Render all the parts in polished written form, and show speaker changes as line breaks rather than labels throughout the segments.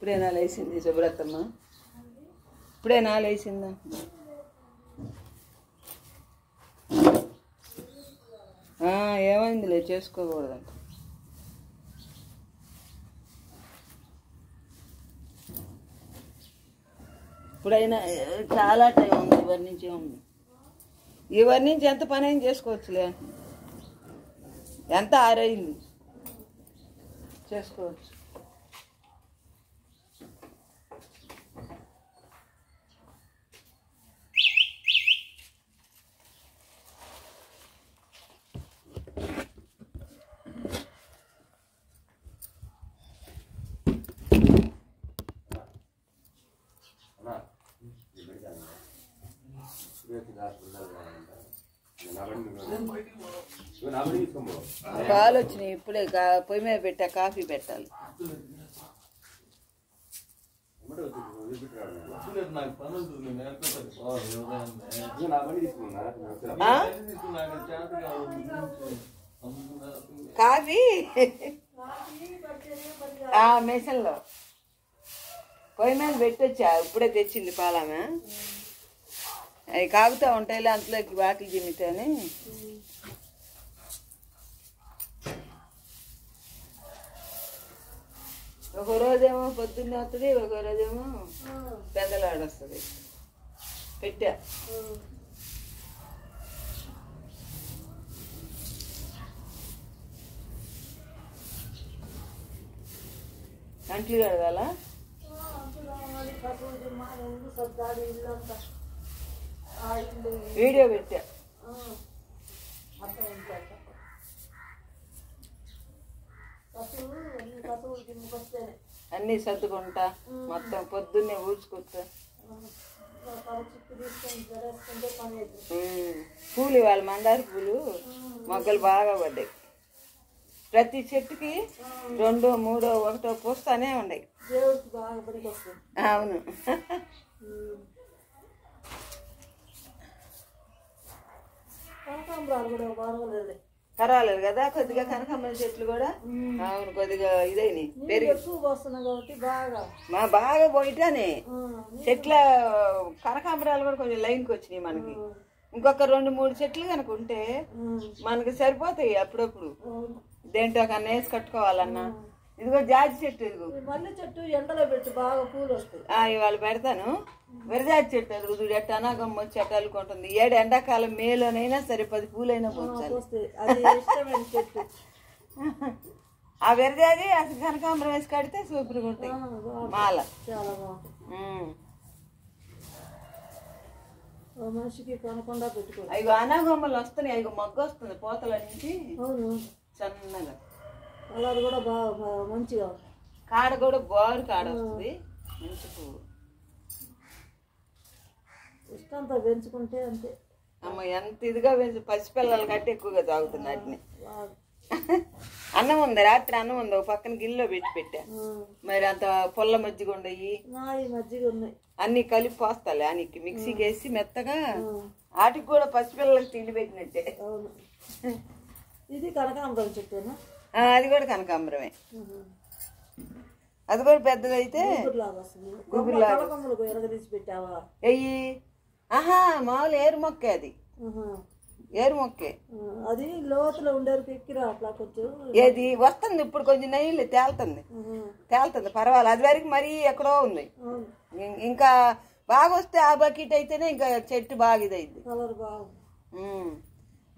ఇప్పుడేనా లేచింది సుబ్రతమ్మ? ఇప్పుడేనా లేచిందా? ఏమైందిలే, చేసుకోకూడదంట. ఇప్పుడైనా చాలా టైం ఉంది, ఇవరి నుంచే ఉంది. ఇవరి నుంచి ఎంత పని అయినా చేసుకోవచ్చులే. ఎంత 6 అయింది, చేసుకోవచ్చు. పాలు వచ్చినాయి, ఇప్పుడే పొయ్యి మీద పెట్టా, కాఫీ పెట్టాలి. కాఫీ మెషన్లో పొయ్యి మీద పెట్టొచ్చా, ఇప్పుడే తెచ్చింది పాలామె. అవి కాగుతూ ఉంటాయిలే, అంతలోకి వాకిలి చిమ్మితేనే. ఒక రోజేమో పొద్దున్నే వస్తుంది, ఒక రోజేమో పెద్దలాడొస్తుంది. పెట్టా అంట్లు కడగాల. వీడియో పెట్టా. అన్నీ సర్దుకుంటా, మొత్తం పొద్దున్నే ఊడ్చుకుంటా. పూలు ఇవాళ మందార పూలు మొగ్గలు బాగా పడ్డాయి. ప్రతి చెట్టుకి 2, 3, 1 పూస్తానే ఉన్నాయి. అవును. పర్వాలేదు కదా, కొద్దిగా కనకాంబరం చెట్లు కూడా. అవును, కొద్దిగా ఇదైనా పెరిగి బాగా పోయిటానే చెట్ల కనకాంబరాలు కూడా కొంచెం లైన్కి వచ్చినాయి మనకి. ఇంకొక 2, 3 చెట్లు కనుక ఉంటే మనకి సరిపోతాయి. అప్పుడప్పుడు దేంట్లో కన్నా వేసి కట్టుకోవాలన్నా. ఇదిగో జాజి చెట్టు, ఇదిగో మల్లె చెట్టు ఎండలో పెట్టి బాగా పూలు వస్తాయి. ఇవాళ పెడతాను. విరజాజి చెట్టు అది చూడు ఎట్ట అనాగమ్మ వచ్చి అట్ట అల్లుకుంటుంది. ఏడు ఎండాకాలం మేలోనైనా సరే 10 పూలైనా పోస్తాయి. ఆ విరజాజి అసలు కనకాంబరం వేసి కడితే సూపర్గా ఉంటాయి. మాల మనిషికి కొనకుండా పెట్టుకో. అవి అనాగమ్మలు వస్తున్నాయి. అవి మొగ్గ వస్తుంది పోతల నుంచి సన్నగా. కలర్ కూడా బాగా మంచిగా, కాడ కూడా బారు కాడ వస్తుంది. మంచి పువ్వు ఇష్టంతో పెంచుకుంటే అంతే. అమ్మ ఎంత ఇదిగా పెంచు, పసిపిల్లలు కట్టి ఎక్కువగా తాగుతుంది వాటిని. అన్నం ఉంది, రాత్రి అన్నం ఉంది, ఒక పక్కన గిన్నెలో పెట్టా. మరి అంత పొల్ల మజ్జిగ ఉండయి, మజ్జిగ ఉన్నాయి, అన్ని కలిపి పోస్తాలే. అనికి మిక్సీకి వేసి మెత్తగా. వాటికి కూడా పసిపిల్లలకి తిండి పెట్టినట్టే. ఇది కనకాంబరం చెట్టేనా? అది కూడా కనకాంబరమే. అది కూడా పెద్దదైతే ఎయ్యి. ఆహా, మామూలు ఏరు మొక్కే అది. ఏరు మొక్కే అది లోతులో ఉండేది. ఎక్కిరా అట్లా కొంచెం ఏది వస్తుంది ఇప్పుడు, కొంచెం నెయ్యి తేలుతుంది పర్వాలేదు. అది వరకు మరీ ఎక్కడో ఉంది. ఇంకా బాగా వస్తే ఆ బకెట్ అయితేనే ఇంకా చెట్టు బాగా ఇదైంది. కలర్ బాగుంది.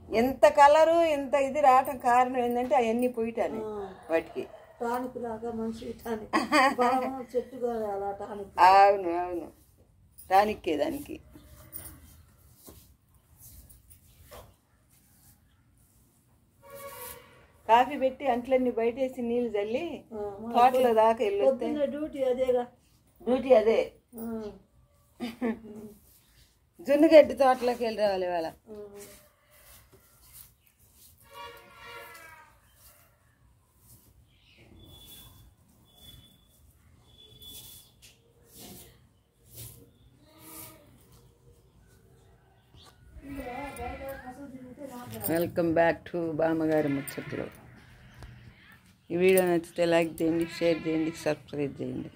ఎంత కలరు ఇంత ఇది రావటం కారణం ఏంటంటే అవన్నీ పోయిటానే వాటికి. అవును అవును, టానిక్కే దానికి. కాఫీ పెట్టి అంట్లన్నీ బయటేసి నీళ్ళు చల్లి తోటలో దాకా వెళ్ళొస్తే డ్యూటీ అదే. జున్నుగడ్డి తోటలోకి వెళ్ళి రావాలి ఇవాళ. వెల్కమ్ బ్యాక్ టు బామ్మగారి ముచ్చట్లు. ఈ వీడియో నచ్చితే లైక్ చేయండి, షేర్ చేయండి, సబ్స్క్రైబ్ చేయండి.